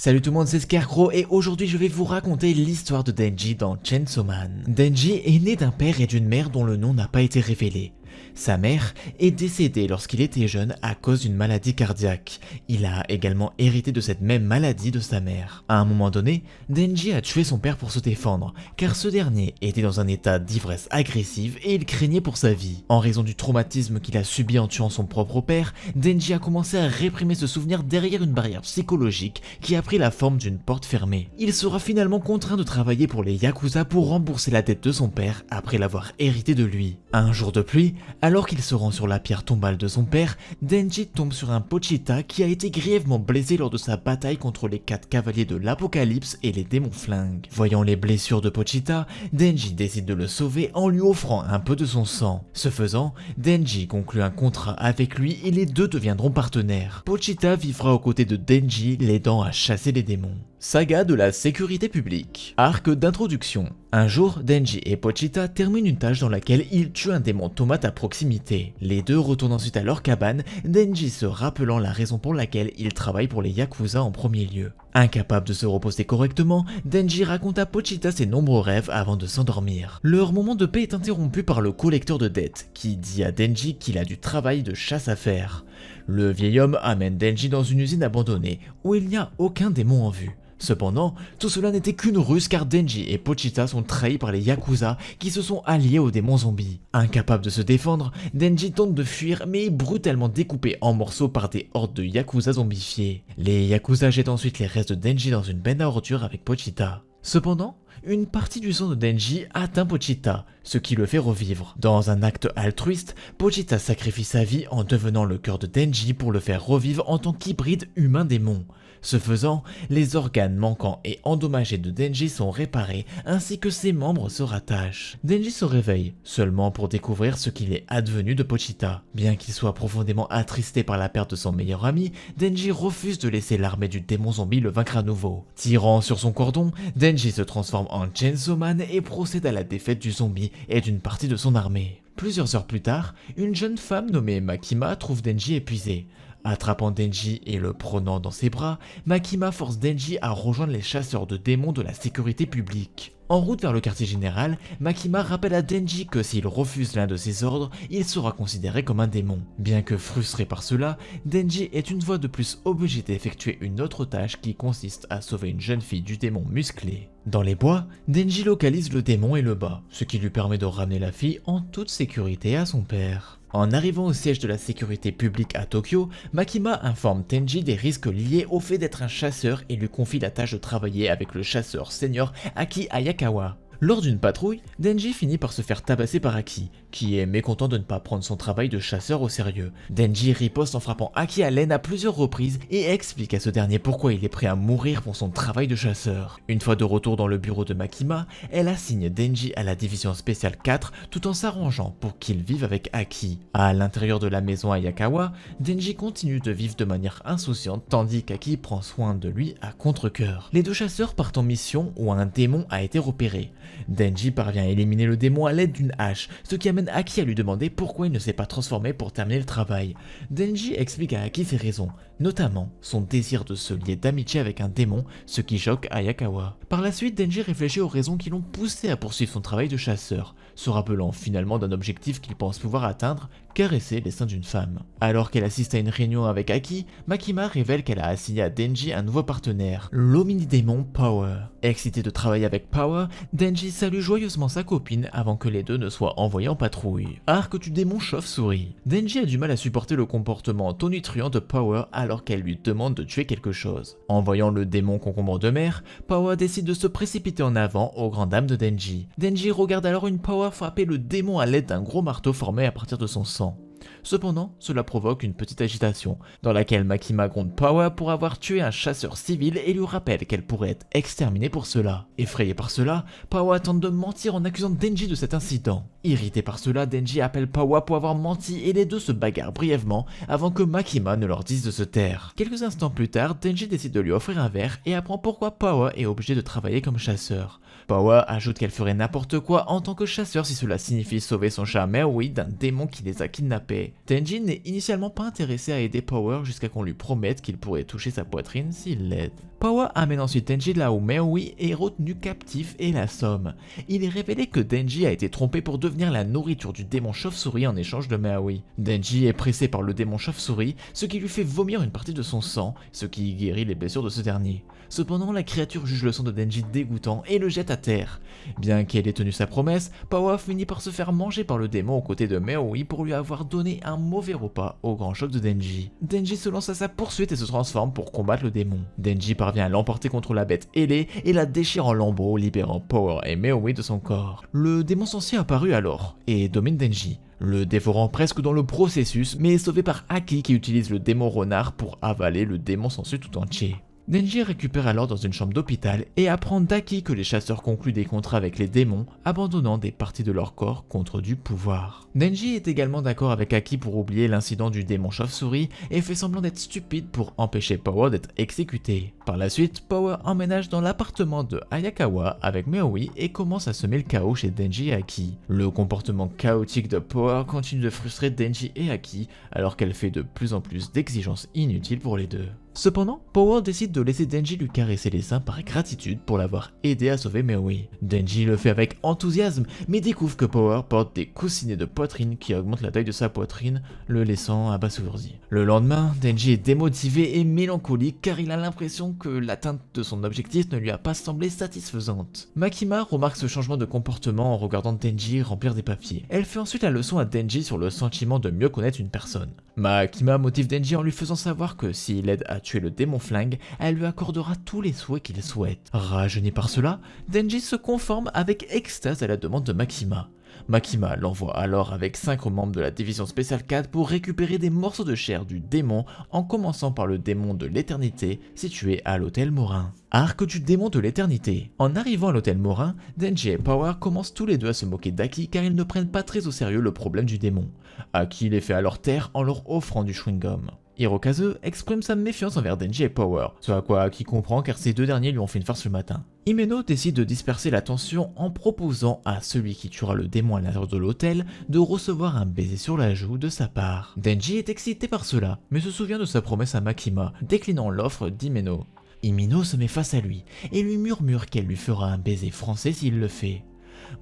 Salut tout le monde, c'est Scarecrow et aujourd'hui je vais vous raconter l'histoire de Denji dans Chainsaw Man. Denji est né d'un père et d'une mère dont le nom n'a pas été révélé. Sa mère est décédée lorsqu'il était jeune à cause d'une maladie cardiaque. Il a également hérité de cette même maladie de sa mère. À un moment donné, Denji a tué son père pour se défendre, car ce dernier était dans un état d'ivresse agressive et il craignait pour sa vie. En raison du traumatisme qu'il a subi en tuant son propre père, Denji a commencé à réprimer ce souvenir derrière une barrière psychologique qui a pris la forme d'une porte fermée. Il sera finalement contraint de travailler pour les Yakuza pour rembourser la dette de son père après l'avoir hérité de lui. Un jour de pluie, alors qu'il se rend sur la pierre tombale de son père, Denji tombe sur un Pochita qui a été grièvement blessé lors de sa bataille contre les 4 cavaliers de l'Apocalypse et les démons flingues. Voyant les blessures de Pochita, Denji décide de le sauver en lui offrant un peu de son sang. Ce faisant, Denji conclut un contrat avec lui et les deux deviendront partenaires. Pochita vivra aux côtés de Denji, l'aidant à chasser les démons. Saga de la sécurité publique. Arc d'introduction. Un jour, Denji et Pochita terminent une tâche dans laquelle ils tuent un démon tomate à proximité. Les deux retournent ensuite à leur cabane, Denji se rappelant la raison pour laquelle il travaille pour les Yakuza en premier lieu. Incapable de se reposer correctement, Denji raconte à Pochita ses nombreux rêves avant de s'endormir. Leur moment de paix est interrompu par le collecteur de dettes, qui dit à Denji qu'il a du travail de chasse à faire. Le vieil homme amène Denji dans une usine abandonnée, où il n'y a aucun démon en vue. Cependant, tout cela n'était qu'une ruse car Denji et Pochita sont trahis par les Yakuza qui se sont alliés aux démons zombies. Incapable de se défendre, Denji tente de fuir mais est brutalement découpé en morceaux par des hordes de Yakuza zombifiés. Les Yakuza jettent ensuite les restes de Denji dans une benne à ordures avec Pochita. Cependant, une partie du sang de Denji atteint Pochita, ce qui le fait revivre. Dans un acte altruiste, Pochita sacrifie sa vie en devenant le cœur de Denji pour le faire revivre en tant qu'hybride humain-démon. Ce faisant, les organes manquants et endommagés de Denji sont réparés ainsi que ses membres se rattachent. Denji se réveille, seulement pour découvrir ce qu'il est advenu de Pochita. Bien qu'il soit profondément attristé par la perte de son meilleur ami, Denji refuse de laisser l'armée du démon zombie le vaincre à nouveau. Tirant sur son cordon, Denji se transforme en Chainsaw Man et procède à la défaite du zombie et d'une partie de son armée. Plusieurs heures plus tard, une jeune femme nommée Makima trouve Denji épuisé. Attrapant Denji et le prenant dans ses bras, Makima force Denji à rejoindre les chasseurs de démons de la sécurité publique. En route vers le quartier général, Makima rappelle à Denji que s'il refuse l'un de ses ordres, il sera considéré comme un démon. Bien que frustré par cela, Denji est une fois de plus obligé d'effectuer une autre tâche qui consiste à sauver une jeune fille du démon musclé. Dans les bois, Denji localise le démon et le bat, ce qui lui permet de ramener la fille en toute sécurité à son père. En arrivant au siège de la sécurité publique à Tokyo, Makima informe Denji des risques liés au fait d'être un chasseur et lui confie la tâche de travailler avec le chasseur senior Aki Ayakawa. Lors d'une patrouille, Denji finit par se faire tabasser par Aki, qui est mécontent de ne pas prendre son travail de chasseur au sérieux. Denji riposte en frappant Aki à l'aine à plusieurs reprises et explique à ce dernier pourquoi il est prêt à mourir pour son travail de chasseur. Une fois de retour dans le bureau de Makima, elle assigne Denji à la division spéciale 4 tout en s'arrangeant pour qu'il vive avec Aki. À l'intérieur de la maison Ayakawa, Denji continue de vivre de manière insouciante tandis qu'Aki prend soin de lui à contre-cœur. Les deux chasseurs partent en mission où un démon a été repéré. Denji parvient à éliminer le démon à l'aide d'une hache, ce qui amène Aki à lui demander pourquoi il ne s'est pas transformé pour terminer le travail. Denji explique à Aki ses raisons, notamment son désir de se lier d'amitié avec un démon, ce qui choque Ayakawa. Par la suite, Denji réfléchit aux raisons qui l'ont poussé à poursuivre son travail de chasseur, se rappelant finalement d'un objectif qu'il pense pouvoir atteindre, caresser les seins d'une femme. Alors qu'elle assiste à une réunion avec Aki, Makima révèle qu'elle a assigné à Denji un nouveau partenaire, l'omni-démon Power. Excité de travailler avec Power, Denji salue joyeusement sa copine avant que les deux ne soient envoyés en patrouille. Arc du démon chauve-souris. Denji a du mal à supporter le comportement tonitruant de Power alors qu'elle lui demande de tuer quelque chose. En voyant le démon concombre de mer, Power décide de se précipiter en avant aux grandes dames de Denji. Denji regarde alors une Power frapper le démon à l'aide d'un gros marteau formé à partir de son sang. Cependant, cela provoque une petite agitation, dans laquelle Makima gronde Power pour avoir tué un chasseur civil et lui rappelle qu'elle pourrait être exterminée pour cela. Effrayé par cela, Power tente de mentir en accusant Denji de cet incident. Irrité par cela, Denji appelle Power pour avoir menti et les deux se bagarrent brièvement avant que Makima ne leur dise de se taire. Quelques instants plus tard, Denji décide de lui offrir un verre et apprend pourquoi Power est obligé de travailler comme chasseur. Power ajoute qu'elle ferait n'importe quoi en tant que chasseur si cela signifie sauver son chat Merui d'un démon qui les a kidnappés paix. Denji n'est initialement pas intéressé à aider Power jusqu'à qu'on lui promette qu'il pourrait toucher sa poitrine s'il l'aide. Power amène ensuite Denji là où Maui est retenu captif et l'assomme. Il est révélé que Denji a été trompé pour devenir la nourriture du démon chauve-souris en échange de Maui. Denji est pressé par le démon chauve-souris, ce qui lui fait vomir une partie de son sang, ce qui guérit les blessures de ce dernier. Cependant, la créature juge le sang de Denji dégoûtant et le jette à terre. Bien qu'elle ait tenu sa promesse, Power finit par se faire manger par le démon aux côtés de Maui pour lui avoir donné un mauvais repas au grand choc de Denji. Denji se lance à sa poursuite et se transforme pour combattre le démon. Denji parvient à l'emporter contre la bête ailée et la déchire en lambeaux, libérant Power et Maui de son corps. Le démon sorcier apparut alors et domine Denji, le dévorant presque dans le processus, mais est sauvé par Aki qui utilise le démon renard pour avaler le démon sensu tout entier. Denji récupère alors dans une chambre d'hôpital et apprend d'Aki que les chasseurs concluent des contrats avec les démons, abandonnant des parties de leur corps contre du pouvoir. Denji est également d'accord avec Aki pour oublier l'incident du démon chauve-souris et fait semblant d'être stupide pour empêcher Power d'être exécuté. Par la suite, Power emménage dans l'appartement de Hayakawa avec Maui et commence à semer le chaos chez Denji et Aki. Le comportement chaotique de Power continue de frustrer Denji et Aki alors qu'elle fait de plus en plus d'exigences inutiles pour les deux. Cependant, Power décide de laisser Denji lui caresser les seins par gratitude pour l'avoir aidé à sauver Maui. Denji le fait avec enthousiasme, mais découvre que Power porte des coussinets de poitrine qui augmentent la taille de sa poitrine, le laissant abasourdi. Le lendemain, Denji est démotivé et mélancolique car il a l'impression que l'atteinte de son objectif ne lui a pas semblé satisfaisante. Makima remarque ce changement de comportement en regardant Denji remplir des papiers. Elle fait ensuite la leçon à Denji sur le sentiment de mieux connaître une personne. Makima motive Denji en lui faisant savoir que s'il aide à tuer le démon flingue, elle lui accordera tous les souhaits qu'il souhaite. Rajeuni par cela, Denji se conforme avec extase à la demande de Makima. Makima l'envoie alors avec 5 membres de la division spéciale 4 pour récupérer des morceaux de chair du démon, en commençant par le démon de l'éternité situé à l'hôtel Morin. Arc du démon de l'éternité. En arrivant à l'hôtel Morin, Denji et Power commencent tous les deux à se moquer d'Aki car ils ne prennent pas très au sérieux le problème du démon. Aki les fait alors taire en leur offrant du chewing-gum. Hirokazu exprime sa méfiance envers Denji et Power, ce à quoi Aki comprend car ces deux derniers lui ont fait une farce le matin. Himeno décide de disperser la tension en proposant à celui qui tuera le démon à l'intérieur de l'hôtel de recevoir un baiser sur la joue de sa part. Denji est excité par cela, mais se souvient de sa promesse à Makima, déclinant l'offre d'Himeno. Himeno se met face à lui et lui murmure qu'elle lui fera un baiser français s'il le fait.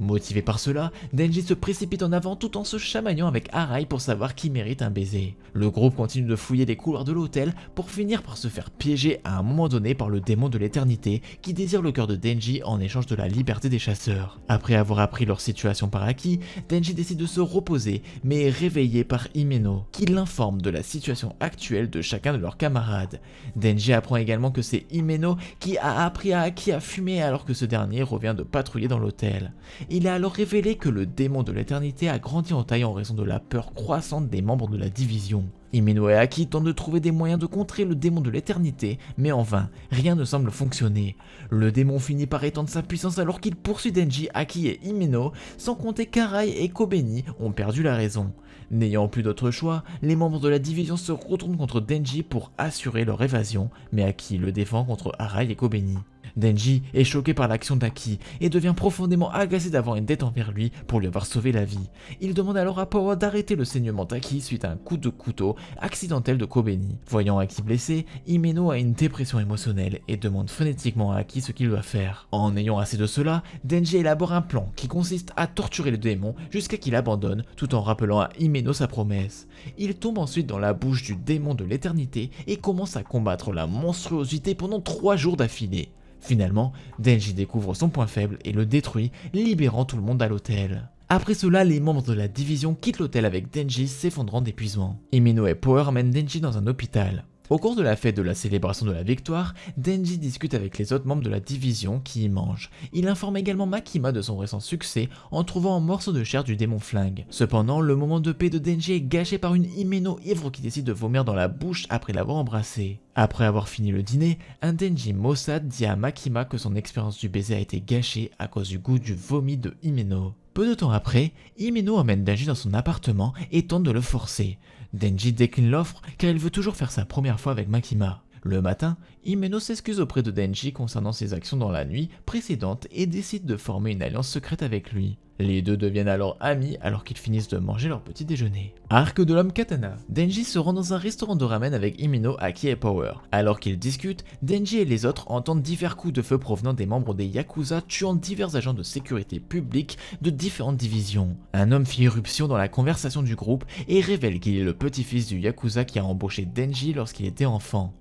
Motivé par cela, Denji se précipite en avant tout en se chamaillant avec Arai pour savoir qui mérite un baiser. Le groupe continue de fouiller les couloirs de l'hôtel pour finir par se faire piéger à un moment donné par le démon de l'éternité qui désire le cœur de Denji en échange de la liberté des chasseurs. Après avoir appris leur situation par Aki, Denji décide de se reposer mais est réveillé par Himeno qui l'informe de la situation actuelle de chacun de leurs camarades. Denji apprend également que c'est Himeno qui a appris à Aki à fumer alors que ce dernier revient de patrouiller dans l'hôtel. Il a alors révélé que le démon de l'éternité a grandi en taille en raison de la peur croissante des membres de la division. Himeno et Aki tentent de trouver des moyens de contrer le démon de l'éternité, mais en vain, rien ne semble fonctionner. Le démon finit par étendre sa puissance alors qu'il poursuit Denji, Aki et Himeno, sans compter qu'Arai et Kobeni ont perdu la raison. N'ayant plus d'autre choix, les membres de la division se retournent contre Denji pour assurer leur évasion, mais Aki le défend contre Arai et Kobeni. Denji est choqué par l'action d'Aki et devient profondément agacé d'avoir une dette envers lui pour lui avoir sauvé la vie. Il demande alors à Power d'arrêter le saignement d'Aki suite à un coup de couteau accidentel de Kobeni. Voyant Aki blessé, Himeno a une dépression émotionnelle et demande frénétiquement à Aki ce qu'il doit faire. En ayant assez de cela, Denji élabore un plan qui consiste à torturer le démon jusqu'à qu'il abandonne tout en rappelant à Himeno sa promesse. Il tombe ensuite dans la bouche du démon de l'éternité et commence à combattre la monstruosité pendant 3 jours d'affilée. Finalement, Denji découvre son point faible et le détruit, libérant tout le monde à l'hôtel. Après cela, les membres de la division quittent l'hôtel avec Denji s'effondrant d'épuisement. Himeno et Power mènent Denji dans un hôpital. Au cours de la fête de la célébration de la victoire, Denji discute avec les autres membres de la division qui y mangent. Il informe également Makima de son récent succès en trouvant un morceau de chair du démon flingue. Cependant, le moment de paix de Denji est gâché par une Himeno ivre qui décide de vomir dans la bouche après l'avoir embrassé. Après avoir fini le dîner, un Denji maussade dit à Makima que son expérience du baiser a été gâchée à cause du goût du vomi de Himeno. Peu de temps après, Himeno emmène Denji dans son appartement et tente de le forcer. Denji décline l'offre car il veut toujours faire sa première fois avec Makima. Le matin, Himeno s'excuse auprès de Denji concernant ses actions dans la nuit précédente et décide de former une alliance secrète avec lui. Les deux deviennent alors amis alors qu'ils finissent de manger leur petit déjeuner. Arc de l'homme katana. Denji se rend dans un restaurant de ramen avec Himeno, Aki et Power. Alors qu'ils discutent, Denji et les autres entendent divers coups de feu provenant des membres des Yakuza tuant divers agents de sécurité publique de différentes divisions. Un homme fit irruption dans la conversation du groupe et révèle qu'il est le petit-fils du Yakuza qui a embauché Denji lorsqu'il était enfant.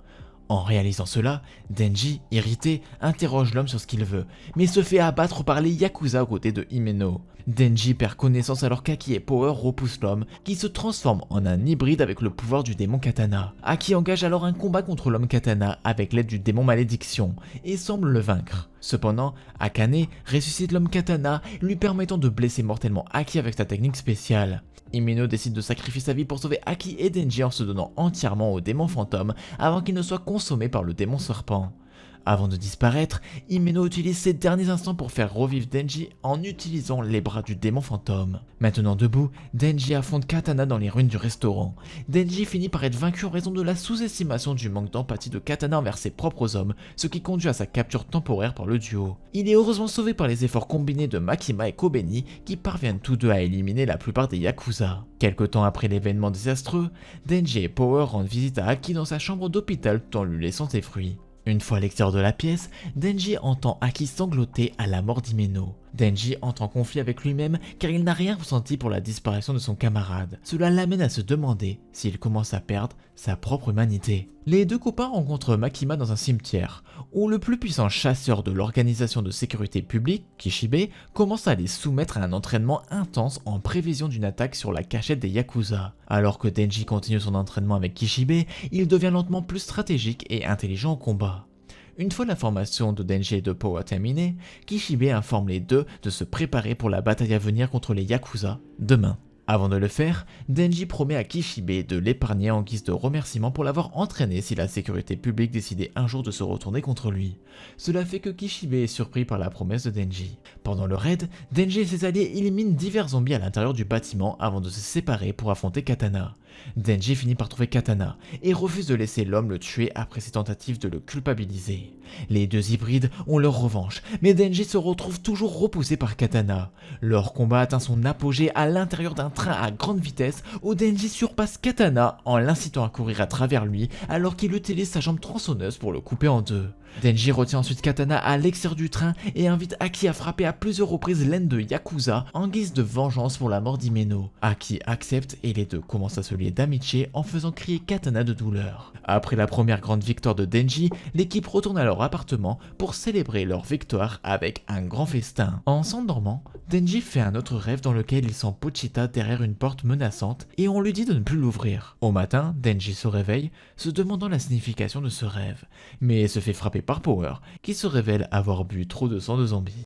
En réalisant cela, Denji, irrité, interroge l'homme sur ce qu'il veut, mais se fait abattre par les Yakuza aux côtés de Himeno. Denji perd connaissance alors qu'Aki et Power repoussent l'homme, qui se transforme en un hybride avec le pouvoir du démon katana. Aki engage alors un combat contre l'homme katana avec l'aide du démon malédiction, et semble le vaincre. Cependant, Akane ressuscite l'homme katana, lui permettant de blesser mortellement Aki avec sa technique spéciale. Himeno décide de sacrifier sa vie pour sauver Aki et Denji en se donnant entièrement au démon fantôme avant qu'il ne soit consommé par le démon serpent. Avant de disparaître, Himeno utilise ses derniers instants pour faire revivre Denji en utilisant les bras du démon fantôme. Maintenant debout, Denji affronte Katana dans les ruines du restaurant. Denji finit par être vaincu en raison de la sous-estimation du manque d'empathie de Katana envers ses propres hommes, ce qui conduit à sa capture temporaire par le duo. Il est heureusement sauvé par les efforts combinés de Makima et Kobeni qui parviennent tous deux à éliminer la plupart des Yakuza. Quelque temps après l'événement désastreux, Denji et Power rendent visite à Aki dans sa chambre d'hôpital tout en lui laissant ses fruits. Une fois à l'extérieur de la pièce, Denji entend Aki sangloter à la mort d'Himeno. Denji entre en conflit avec lui-même car il n'a rien ressenti pour la disparition de son camarade. Cela l'amène à se demander s'il commence à perdre sa propre humanité. Les deux copains rencontrent Makima dans un cimetière, où le plus puissant chasseur de l'organisation de sécurité publique, Kishibe, commence à les soumettre à un entraînement intense en prévision d'une attaque sur la cachette des Yakuza. Alors que Denji continue son entraînement avec Kishibe, il devient lentement plus stratégique et intelligent au combat. Une fois la formation de Denji et de Power terminée, Kishibe informe les deux de se préparer pour la bataille à venir contre les Yakuza demain. Avant de le faire, Denji promet à Kishibe de l'épargner en guise de remerciement pour l'avoir entraîné si la sécurité publique décidait un jour de se retourner contre lui. Cela fait que Kishibe est surpris par la promesse de Denji. Pendant le raid, Denji et ses alliés éliminent divers zombies à l'intérieur du bâtiment avant de se séparer pour affronter Katana. Denji finit par trouver Katana et refuse de laisser l'homme le tuer après ses tentatives de le culpabiliser. Les deux hybrides ont leur revanche, mais Denji se retrouve toujours repoussé par Katana. Leur combat atteint son apogée à l'intérieur d'un train à grande vitesse où Denji surpasse Katana en l'incitant à courir à travers lui alors qu'il utilise sa jambe tronçonneuse pour le couper en deux. Denji retient ensuite Katana à l'extérieur du train et invite Aki à frapper à plusieurs reprises l'aine de Yakuza en guise de vengeance pour la mort d'Himeno. Aki accepte et les deux commencent à se lier d'amitié en faisant crier Katana de douleur. Après la première grande victoire de Denji, l'équipe retourne à leur appartement pour célébrer leur victoire avec un grand festin. En s'endormant, Denji fait un autre rêve dans lequel il sent Pochita derrière une porte menaçante et on lui dit de ne plus l'ouvrir. Au matin, Denji se réveille, se demandant la signification de ce rêve, mais se fait frapper par Power, qui se révèle avoir bu trop de sang de zombie.